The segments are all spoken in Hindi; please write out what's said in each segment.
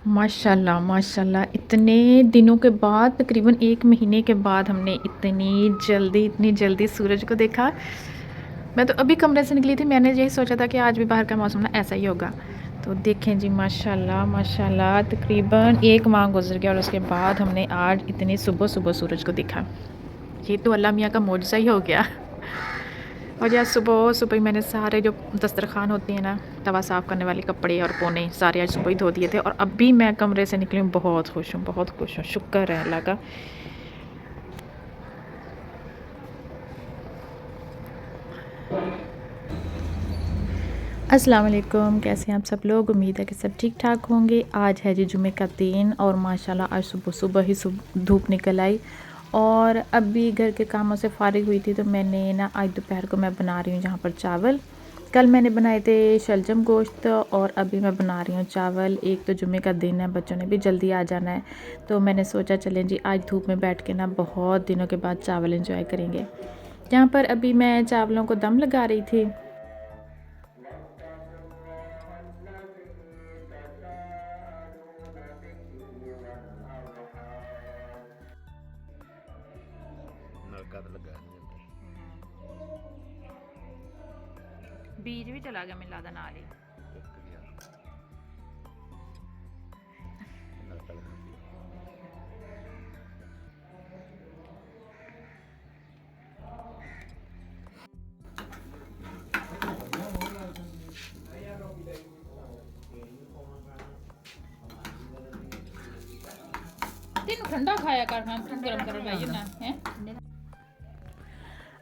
माशाल्लाह माशाल्लाह, इतने दिनों के बाद, तकरीबन 1 महीने के बाद हमने इतनी जल्दी सूरज को देखा। मैं तो अभी कमरे से निकली थी, मैंने यही सोचा था कि आज भी बाहर का मौसम ना ऐसा ही होगा। तो देखें जी, माशाल्लाह माशाल्लाह, तकरीबन 1 माह गुज़र गया और उसके बाद हमने आज इतनी सुबह-सुबह सूरज को देखा। ये तो अल्लाह मियाँ का मौजज़ा ही हो गया। और यार सुबह-सुबह ही मैंने सारे जो दस्तरख़्वान होती है ना, तवा साफ़ करने वाले कपड़े और पोने सारे आज सुबह ही धो दिए थे और अभी मैं कमरे से निकली हूँ। बहुत खुश हूँ, बहुत खुश हूँ, शुक्र है अल्लाह का। अस्सलाम वालेकुम, कैसे हैं आप सब लोग? उम्मीद है कि सब ठीक ठाक होंगे। आज है जी जुमे का दिन और माशाल्लाह आज सुबह-सुबह ही धूप निकल आई और अभी घर के कामों से फ़ारिग हुई थी तो मैंने ना आज दोपहर को मैं बना रही हूँ यहाँ पर चावल। कल मैंने बनाए थे शलजम गोश्त और अभी मैं बना रही हूँ चावल। एक तो जुमे का दिन है, बच्चों ने भी जल्दी आ जाना है, तो मैंने सोचा चलें जी आज धूप में बैठ के ना बहुत दिनों के बाद चावल इंजॉय करेंगे। यहाँ पर अभी मैं चावलों को दम लगा रही थी। नलका तो लगा नहीं जाता। बीज भी चला गया मिला नाल ही। एक गया नलका लगा दिया। तेन ठंडा खाया कर, मैं गरम गरम खाइए ना है।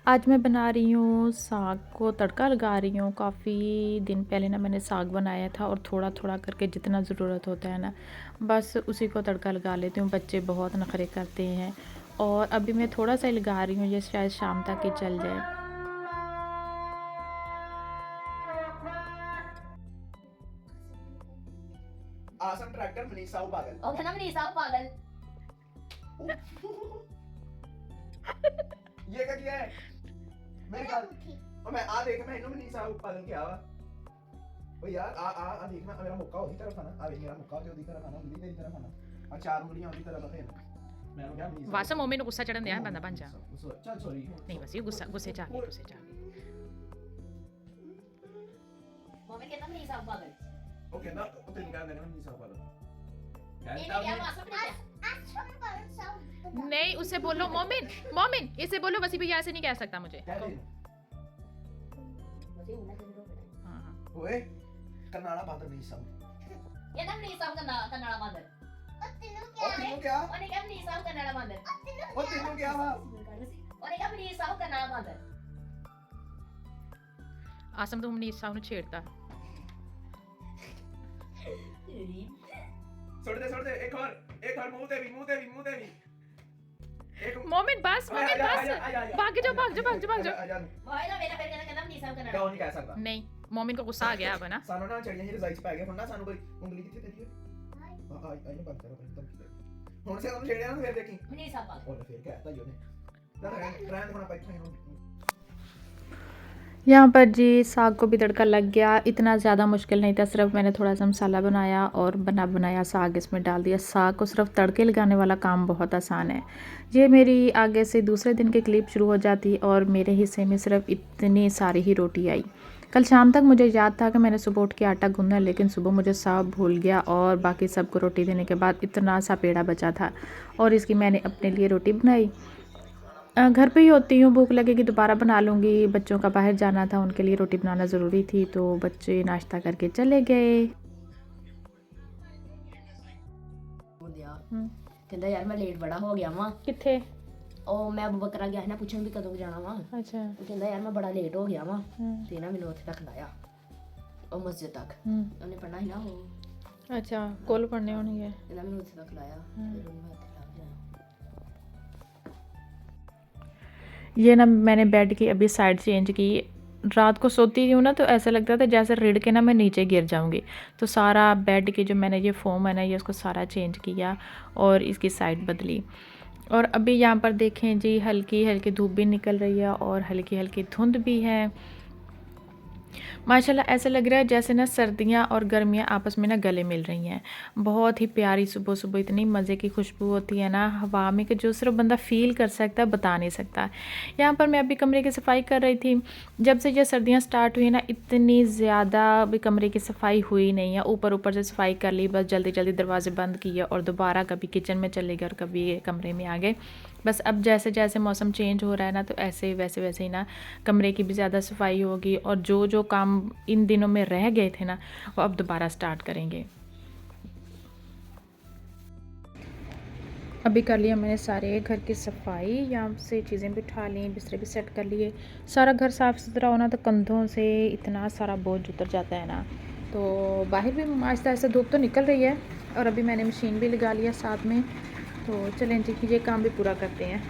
आज मैं बना रही हूँ साग को तड़का लगा रही हूँ। काफ़ी दिन पहले ना मैंने साग बनाया था और थोड़ा थोड़ा करके जितना ज़रूरत होता है ना बस उसी को तड़का लगा लेती हूँ। बच्चे बहुत नखरे करते हैं और अभी मैं थोड़ा सा ही लगा रही हूँ, ये शायद शाम तक ही चल जाए। आसम ट्रैक्टर मनीषा हो पागल और ना मनीषा पागल। ये क्या किया है मेरे ख्याल और मैं आ देख मैं इन्हों मनीषा हो पागल क्या हुआ ओ यार आ देख मैं मेरा मुक्का उसी तरफ आना आ देख मेरा मुक्का उसी तरफ आना उंगली तेरी तरफ आना और 4 उंगलियां उसी तरफ रखे मैं क्या मनीषा वासा मोमे ਨੂੰ ਗੁੱਸਾ ਚੜਨ ਦਿਆ ਬੰਦਾ ਬਣ ਜਾ। चल सॉरी नहीं बस ये गुस्से च आ गई, गुस्से च आ गई। मम्मी कहता मनीषा पागल। ओके ना तो तेरी क्या देना मनीषा हो पागल इन्हें क्या मासूम ने नहीं उससे बोलो मोमिन, मोमिन इससे बोलो वसी भैया ऐसे नहीं कह सकता मुझे। क्या दे मुझे उन्हें तो रोक रहा हाँ हाँ। ओए करनाड़ा बात मनीषा ये ना मनीषा कन्नाड़ा बांदर। और तीनों क्या उन्हें क्या मनीषा कन्नाड़ा बांदर। और तीनों क्या हुआ उन्हें क्या मनीषा कन्नाड़ा बांदर। आसम तो हमने इस साहब ने छेड़ता। छोड़ दे एक और मुंह दे भी एक मोमिन बस, मोमिन बस, भाग जाओ भाग जाओ भाग जाओ भाग जाओ। भाई ना मेरा फिर कहना मनीषा कन्नाड़ा। क्यों नहीं कह सकता नहीं मोमिन को गुस्सा आ गया अब ना। सानू ना चढ़ियां ही रजाई च पै गए हुन ना सानू कोई उंगली किथे तेरी है आई आई बंद करो तब की हुन से हम छेड़िया ना फिर देखी मनीषा पागल। और फिर कहता ही ओने ना ट्रेन होना पैठा ही यहाँ पर जी साग को भी तड़का लग गया। इतना ज़्यादा मुश्किल नहीं था, सिर्फ मैंने थोड़ा सा मसाला बनाया और बनाया साग इसमें डाल दिया। साग को सिर्फ तड़के लगाने वाला काम बहुत आसान है। ये मेरी आगे से दूसरे दिन की क्लिप शुरू हो जाती और मेरे हिस्से में सिर्फ इतनी सारी ही रोटी आई। कल शाम तक मुझे याद था कि मैंने सुबह उठ के आटा गूंदना, लेकिन सुबह मुझे सब भूल गया और बाकी सबको रोटी देने के बाद इतना सा पेड़ा बचा था और इसकी मैंने अपने लिए रोटी बनाई। घर पे ही होती हूँ, भूख लगेगी दोबारा बना लूँगी। बच्चों का बाहर जाना था, उनके लिए रोटी बनाना ज़रूरी थी, तो बच्चे नाश्ता करके चले गए। कहता यार मैं लेट बड़ा हो गया वां। किथे? ਉਹ ਮੈਂ ਅਬੂ ਬਕਰਾ ਗਿਆ ਸੀ ਨਾ ਪੁੱਛਣ ਵੀ ਕਦੋਂ ਜਾਣਾ ਵਾ। अच्छा। ਉਹ ਕਹਿੰਦਾ ਯਾਰ ਮੈਂ ਬੜਾ ਲੇਟ ਹੋ ਗਿਆ ਵਾ ਤੇ ਨਾ ਮੈਨੂੰ ਉੱਥੇ ਤੱਕ ਲਾਇਆ ਉਹ ਮਸਜਿਦ ਤੱਕ ਉਹਨੇ ਪੜਨਾ ਸੀ ਨਾ ਉਹ। अच्छा कोल पढ़ने होंगे। ਕਹਿੰਦਾ ਮੈਨੂੰ ਉੱਥੇ ਤੱਕ ਲਾਇਆ ਫਿਰ ਉਹਨੂੰ ਮੈਂ ਉੱਥੇ ਲਾ ਗਿਆ। ये ना मैंने बेड की अभी साइड चेंज की। रात को सोती हूँ ना तो ऐसा लगता था जैसे रिड़ के ना मैं नीचे गिर जाऊँगी, तो सारा बेड की जो मैंने ये फोम है ना ये उसको सारा चेंज किया और इसकी साइड बदली। और अभी यहाँ पर देखें जी हल्की हल्की धूप भी निकल रही है और हल्की हल्की धुंध भी है। माशाल्लाह ऐसा लग रहा है जैसे ना सर्दियाँ और गर्मियाँ आपस में ना गले मिल रही हैं। बहुत ही प्यारी सुबह-सुबह इतनी मज़े की खुशबू होती है ना हवा में कि जो सिर्फ़ बंदा फ़ील कर सकता है, बता नहीं सकता। यहाँ पर मैं अभी कमरे की सफ़ाई कर रही थी। जब से ये सर्दियाँ स्टार्ट हुई ना इतनी ज़्यादा अभी कमरे की सफ़ाई हुई नहीं है। ऊपर-ऊपर से सफ़ाई कर ली, बस जल्दी-जल्दी दरवाज़े बंद किए और दोबारा कभी किचन में चले गए और कभी कमरे में आ गए। बस अब जैसे-जैसे मौसम चेंज हो रहा है ना तो ऐसे वैसे-वैसे ही ना कमरे की भी ज़्यादा सफाई होगी और जो-जो काम इन दिनों में रह गए थे ना वो अब दोबारा स्टार्ट करेंगे। अभी कर लिया मैंने सारे घर की सफाई, यहाँ से चीज़ें भी उठा ली, बिस्तर भी सेट कर लिए। सारा घर साफ़ सुथरा होना तो कंधों से इतना सारा बोझ उतर जाता है ना। तो बाहर भी आहिस्ता-आहिस्ता धूप तो निकल रही है और अभी मैंने मशीन भी लगा लिया साथ में। तो चलें जी ये काम भी पूरा करते हैं।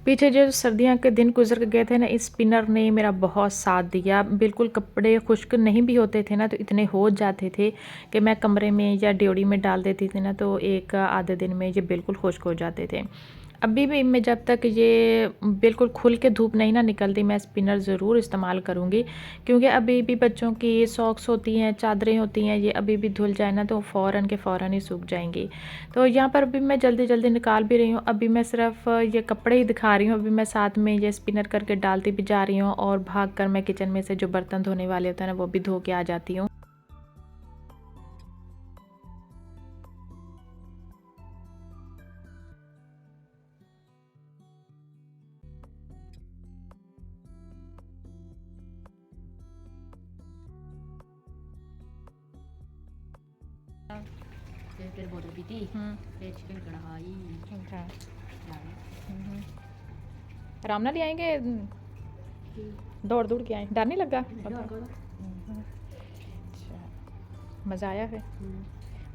पीछे जो सर्दियों के दिन गुजर गए थे ना इस स्पिनर ने मेरा बहुत साथ दिया। बिल्कुल कपड़े खुश्क नहीं भी होते थे ना तो इतने हो जाते थे कि मैं कमरे में या ड्योढ़ी में डाल देती थी ना तो एक आधे दिन में ये बिल्कुल खुश्क हो जाते थे। अभी भी मैं जब तक ये बिल्कुल खुल के धूप नहीं ना निकलती मैं स्पिनर ज़रूर इस्तेमाल करूँगी, क्योंकि अभी भी बच्चों की सॉक्स होती हैं, चादरें होती हैं, ये अभी भी धुल जाए ना तो फ़ौरन के फ़ौरन ही सूख जाएंगी। तो यहाँ पर अभी मैं जल्दी-जल्दी निकाल भी रही हूँ। अभी मैं सिर्फ ये कपड़े ही दिखा रही हूँ, अभी मैं साथ में ये स्पिनर करके डालती भी जा रही हूँ और भाग कर मैं किचन में से जो बर्तन धोने वाले होते हैं ना वो भी धो के आ जाती हूँ। फिर बोतल पीती, फिर चिकन कढ़ाई आराम ना ले आएंगे, दौड़ दौड़ के आए, डर नहीं लगा? मज़ा आया फिर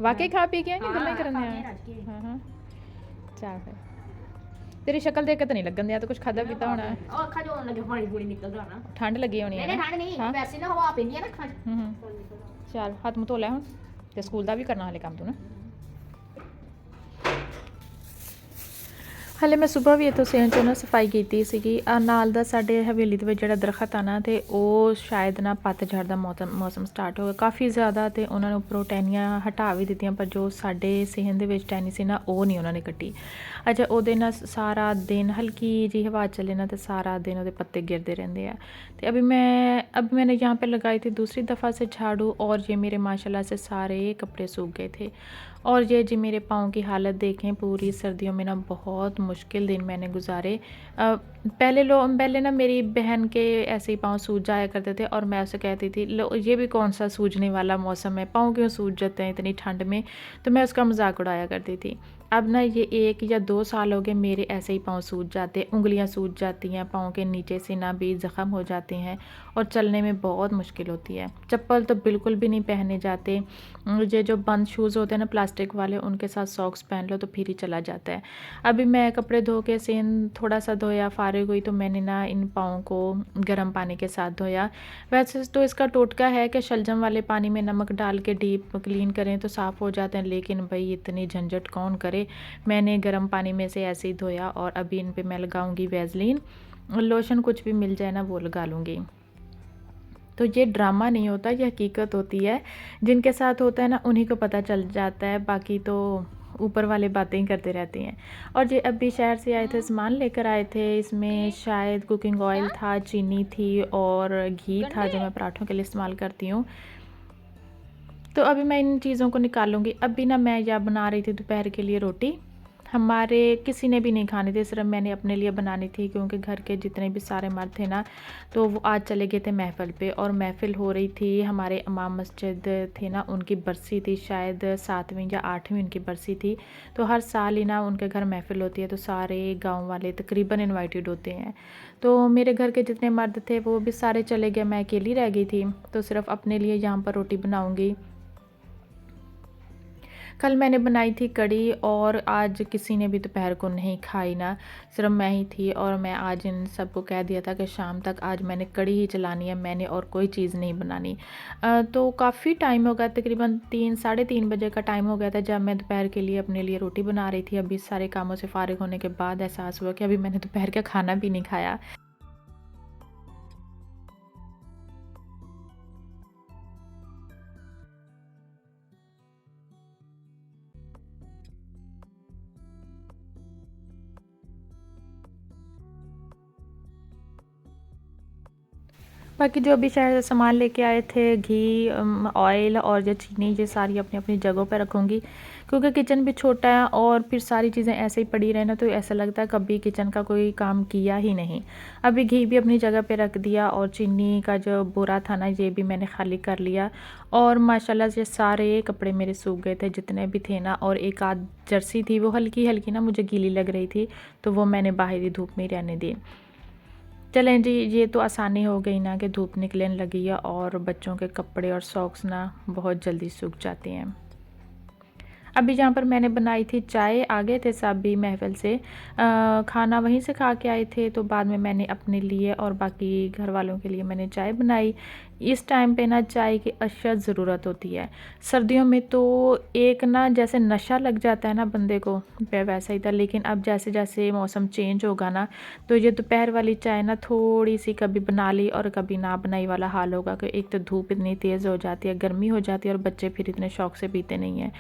वाकई खा पी के आए गल्ला करने आए? हाँ हाँ चल फिर तेरी शक्ल देख के तो नहीं लगन दिया तो कुछ खादा पीता होना है। और अखा जो होने लगे पानी पूरी निकल रहा ना। ठंड लगी होनी है नहीं ना? ठंड नहीं हाँ? वैसे ना हवा पैंदी है ना अखा चल हत्थ मुँह धो लै हुण ते स्कूल दा भी करना हाले काम तू ना। हले मैं सुबह भी इतों सेन चो ना सफाई की सीगी नाल दा साडे हवेली दे विच जिहड़ा दरखत आ ना ते ਉਹ शायद ना पतझड़ ਦਾ मौसम स्टार्ट हो ਗਿਆ काफ़ी ज़्यादा ਤੇ ਉਹਨਾਂ ਨੇ ਉੱਪਰੋਂ ਟਹਿਣੀਆਂ ਹਟਾ ਵੀ ਦਿੱਤੀਆਂ ਪਰ ਜੋ ਸਾਡੇ ਸਹਿਣ ਦੇ ਵਿੱਚ ਟਹਿਣੀ ਸੀ ਨਾ ਉਹ ਨਹੀਂ ਉਹਨਾਂ ਨੇ ਕੱਟੀ। ਅੱਛਾ ਉਹਦੇ ਨਾਲ ਸਾਰਾ दिन हल्की जी हवा चले ना तो सारा दिन ਉਹਦੇ पत्ते गिरते रहते हैं। तो अभी मैंने यहाँ पे लगाई थी दूसरी दफ़ा से झाड़ू और ये मेरे माशाल्लाह से सारे कपड़े सूख गए थे। और ये जी मेरे पाँव की हालत देखें, पूरी सर्दियों में ना बहुत मुश्किल दिन मैंने गुजारे। पहले ना मेरी बहन के ऐसे ही पाँव सूज जाया करते थे और मैं उसे कहती थी लो ये भी कौन सा सूजने वाला मौसम है, पाँव क्यों सूज जाते हैं इतनी ठंड में, तो मैं उसका मजाक उड़ाया करती थी। अब ना ये 1 या 2 साल हो गए मेरे ऐसे ही पाँव सूज जाते, उंगलियां सूज जाती हैं, पाँव के नीचे से ना भी ज़ख़म हो जाते हैं और चलने में बहुत मुश्किल होती है। चप्पल तो बिल्कुल भी नहीं पहने जाते। ये जो बंद शूज़ होते हैं ना प्लास्टिक वाले उनके साथ सॉक्स पहन लो तो फिर ही चला जाता है। अभी मैं कपड़े धो के सेन थोड़ा सा धोया फारिग हुई तो मैंने ना इन पाँव को गर्म पानी के साथ धोया। वैसे तो इसका टोटका है कि शलजम वाले पानी में नमक डाल के डीप क्लीन करें तो साफ़ हो जाते हैं, लेकिन भाई इतनी झंझट कौन करे। मैंने गर्म पानी में से ऐसे ही धोया और अभी इन पे मैं लगाऊंगी वैसलीन, लोशन कुछ भी मिल जाए ना वो लगा लूँगी। तो ये ड्रामा नहीं होता, ये हकीकत होती है। जिनके साथ होता है ना उन्हीं को पता चल जाता है, बाकी तो ऊपर वाले बातें ही करते रहते हैं। और ये अभी शहर से आए थे, सामान लेकर आए थे, इसमें शायद कुकिंग ऑयल था, चीनी थी और घी था जो मैं पराठों के लिए इस्तेमाल करती हूँ। तो अभी मैं इन चीज़ों को निकालूंगी। अभी ना मैं यह बना रही थी दोपहर के लिए रोटी, हमारे किसी ने भी नहीं खानी थी, सिर्फ मैंने अपने लिए बनानी थी क्योंकि घर के जितने भी सारे मर्द थे ना तो वो आज चले गए थे महफ़िल पे और महफ़िल हो रही थी हमारे इमाम मस्जिद थे ना उनकी बरसी थी, शायद 7वीं या 8वीं उनकी बरसी थी। तो हर साल ही ना उनके घर महफ़िल होती है तो सारे गाँव वाले तकरीबन इन्वाइटेड होते हैं। तो मेरे घर के जितने मर्द थे वो भी सारे चले गए, मैं अकेली रह गई थी तो सिर्फ अपने लिए यहाँ पर रोटी बनाऊँगी। कल मैंने बनाई थी कढ़ी और आज किसी ने भी दोपहर को नहीं खाई ना, सिर्फ मैं ही थी। और मैं आज इन सबको कह दिया था कि शाम तक आज मैंने कढ़ी ही चलानी है, मैंने और कोई चीज़ नहीं बनानी। तो काफ़ी टाइम हो गया, तकरीबन 3 साढ़े 3 बजे का टाइम हो गया था जब मैं दोपहर के लिए अपने लिए रोटी बना रही थी। अभी सारे कामों से फ़ारिग होने के बाद एहसास हुआ कि अभी मैंने दोपहर का खाना भी नहीं खाया। बाकी जो अभी शहर से सामान लेके आए थे, घी, ऑयल और जो चीनी, ये सारी अपनी अपनी जगहों पे रखूँगी, क्योंकि किचन भी छोटा है और फिर सारी चीज़ें ऐसे ही पड़ी रहे ना तो ऐसा लगता है कभी किचन का कोई काम किया ही नहीं। अभी घी भी अपनी जगह पे रख दिया और चीनी का जो बोरा था ना ये भी मैंने खाली कर लिया। और माशाल्लाह से सारे कपड़े मेरे सूख गए थे जितने भी थे ना, और एक आध जर्सी थी वो हल्की हल्की ना मुझे गीली लग रही थी, तो वो मैंने बाहरी धूप में रहने दी। चलें जी, ये तो आसानी हो गई ना कि धूप निकलने लगी है और बच्चों के कपड़े और सॉक्स ना बहुत जल्दी सूख जाते हैं। अभी जहाँ पर मैंने बनाई थी चाय, आ गए थे सब भी महफ़िल से, खाना वहीं से खा के आए थे, तो बाद में मैंने अपने लिए और बाकी घर वालों के लिए मैंने चाय बनाई। इस टाइम पे ना चाय की अशद ज़रूरत होती है। सर्दियों में तो एक ना जैसे नशा लग जाता है ना बंदे को, वैसा ही था। लेकिन अब जैसे जैसे मौसम चेंज होगा ना तो ये दोपहर वाली चाय ना थोड़ी सी कभी बना ली और कभी ना बनाई वाला हाल होगा, कि एक तो धूप इतनी तेज़ हो जाती है, गर्मी हो जाती है और बच्चे फिर इतने शौक़ से पीते नहीं हैं।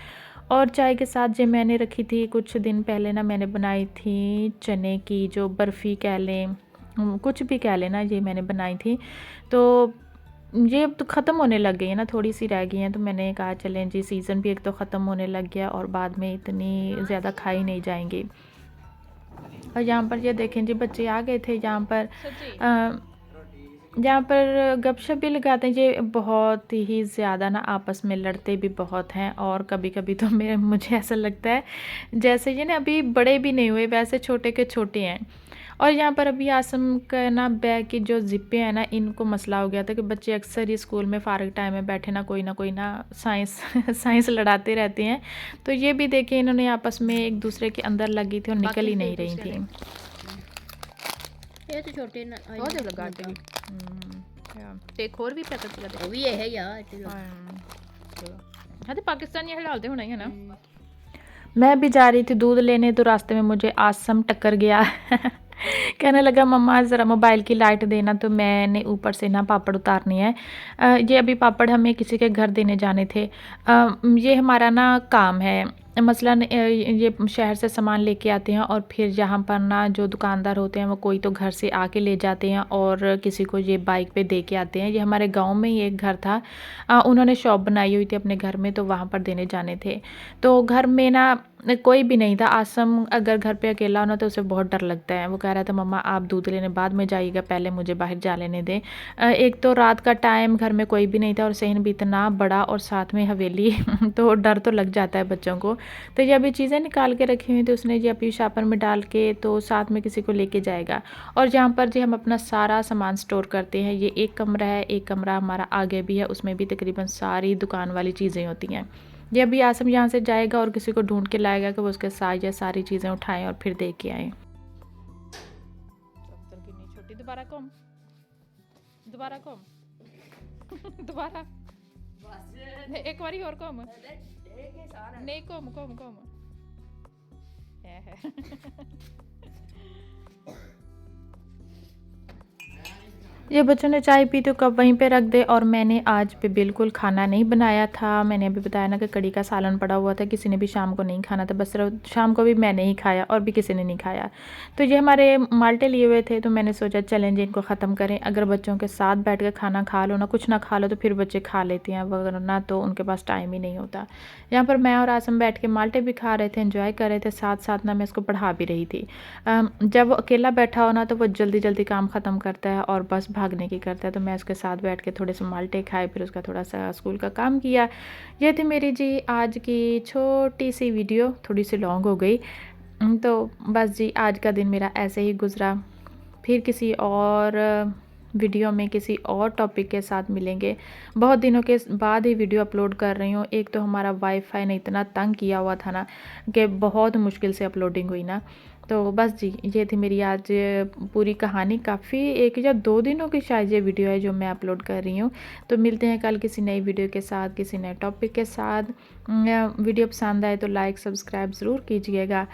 और चाय के साथ जो मैंने रखी थी कुछ दिन पहले ना, मैंने बनाई थी चने की जो बर्फ़ी कह लें, कुछ भी कह लें ना, ये मैंने बनाई थी। तो ये अब तो ख़त्म होने लग गई है ना, थोड़ी सी रह गई हैं, तो मैंने कहा चलें जी, सीज़न भी एक तो ख़त्म होने लग गया और बाद में इतनी ज़्यादा खाई नहीं जाएंगी। और यहाँ पर ये देखें जी, बच्चे आ गए थे यहाँ पर, जहाँ पर गपशप भी लगाते हैं। ये बहुत ही ज़्यादा ना आपस में लड़ते भी बहुत हैं, और कभी कभी तो मुझे ऐसा लगता है जैसे ये ना अभी बड़े भी नहीं हुए, वैसे छोटे के छोटे हैं। और यहाँ पर अभी आसम का ना बैग की जो ज़िप्पें हैं ना, इनको मसला हो गया था कि बच्चे अक्सर ही स्कूल में फ़ारग टाइम में बैठे ना कोई ना साइंस साइंस लड़ाते रहते हैं। तो ये भी देखिए, इन्होंने आपस में एक दूसरे के अंदर लगी थी और निकल ही नहीं रही थी। ये तो छोटे ना बहुत ज़्यादा गाते हैं। एक और भी पैकेट लगा दे। वो भी है यार। हाँ तो पाकिस्तानी हलालते होना ही है ना। मैं भी जा रही थी दूध लेने, तो रास्ते में मुझे आसम टक्कर गया। कहने लगा मम्मा ज़रा मोबाइल की लाइट देना, तो मैंने ऊपर से ना पापड़ उतारनी है। ये अभी पापड़ हमें किसी के घर देने जाने थे। ये हमारा ना काम है, मसलन ये शहर से सामान लेके आते हैं और फिर यहाँ पर ना जो दुकानदार होते हैं वो कोई तो घर से आके ले जाते हैं और किसी को ये बाइक पे दे के आते हैं। ये हमारे गांव में ही एक घर था, उन्होंने शॉप बनाई हुई थी अपने घर में, तो वहाँ पर देने जाने थे। तो घर में ना कोई भी नहीं था। आसम अगर घर पे अकेला होना तो उसे बहुत डर लगता है। वो कह रहा था मम्मा आप दूध लेने बाद में जाइएगा, पहले मुझे बाहर जा लेने दें। एक तो रात का टाइम, घर में कोई भी नहीं था और सहन भी इतना बड़ा और साथ में हवेली तो डर तो लग जाता है बच्चों को। तो ये अभी चीज़ें निकाल के रखी हुई, तो उसने जी अभी शापर में डाल के तो साथ में किसी को लेके जाएगा। और जहाँ पर जी हम अपना सारा सामान स्टोर करते हैं, ये एक कमरा है, एक कमरा हमारा आगे भी है, उसमें भी तकरीबन सारी दुकान वाली चीज़ें होती हैं। ये अभी आसम यहाँ से जाएगा और किसी को ढूंढ के लाएगा कि वो उसके साथ ये सारी चीज़ें उठाएं और फिर दे के आएँ। छोटी दोबारा कम दोबारा एक बारी और कम नहीं, कम है। ये बच्चों ने चाय पी तो कब वहीं पे रख दे। और मैंने आज पे बिल्कुल खाना नहीं बनाया था। मैंने अभी बताया ना कि कड़ी का सालन पड़ा हुआ था, किसी ने भी शाम को नहीं खाना था, बस सिर्फ शाम को भी मैंने ही खाया और भी किसी ने नहीं खाया। तो ये हमारे माल्टे लिए हुए थे, तो मैंने सोचा चैलेंज इनको ख़त्म करें। अगर बच्चों के साथ बैठ कर खाना खा लो ना, कुछ ना खा लो तो फिर बच्चे खा लेते हैं, वरना तो उनके पास टाइम ही नहीं होता। यहाँ पर मैं और आसम बैठ के माल्टे भी खा रहे थे, एंजॉय कर रहे थे, साथ साथ ना मैं इसको पढ़ा भी रही थी। जब वो अकेला बैठा हो ना तो वो जल्दी जल्दी काम ख़त्म करता है और बस भागने की करता है। तो मैं उसके साथ बैठ के थोड़े से माल्टे खाए, फिर उसका थोड़ा सा स्कूल का काम किया। ये थी मेरी जी आज की छोटी सी वीडियो, थोड़ी सी लॉन्ग हो गई। तो बस जी आज का दिन मेरा ऐसे ही गुज़रा। फिर किसी और वीडियो में किसी और टॉपिक के साथ मिलेंगे। बहुत दिनों के बाद ही वीडियो अपलोड कर रही हूँ। एक तो हमारा वाईफाई ने इतना तंग किया हुआ था ना कि बहुत मुश्किल से अपलोडिंग हुई ना। तो बस जी, ये थी मेरी आज पूरी कहानी। काफ़ी 1 या 2 दिनों की शायद ये वीडियो है जो मैं अपलोड कर रही हूँ। तो मिलते हैं कल किसी नई वीडियो के साथ, किसी नए टॉपिक के साथ। वीडियो पसंद आए तो लाइक सब्सक्राइब ज़रूर कीजिएगा।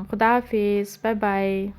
खुदा हाफिज़, बाय बाय।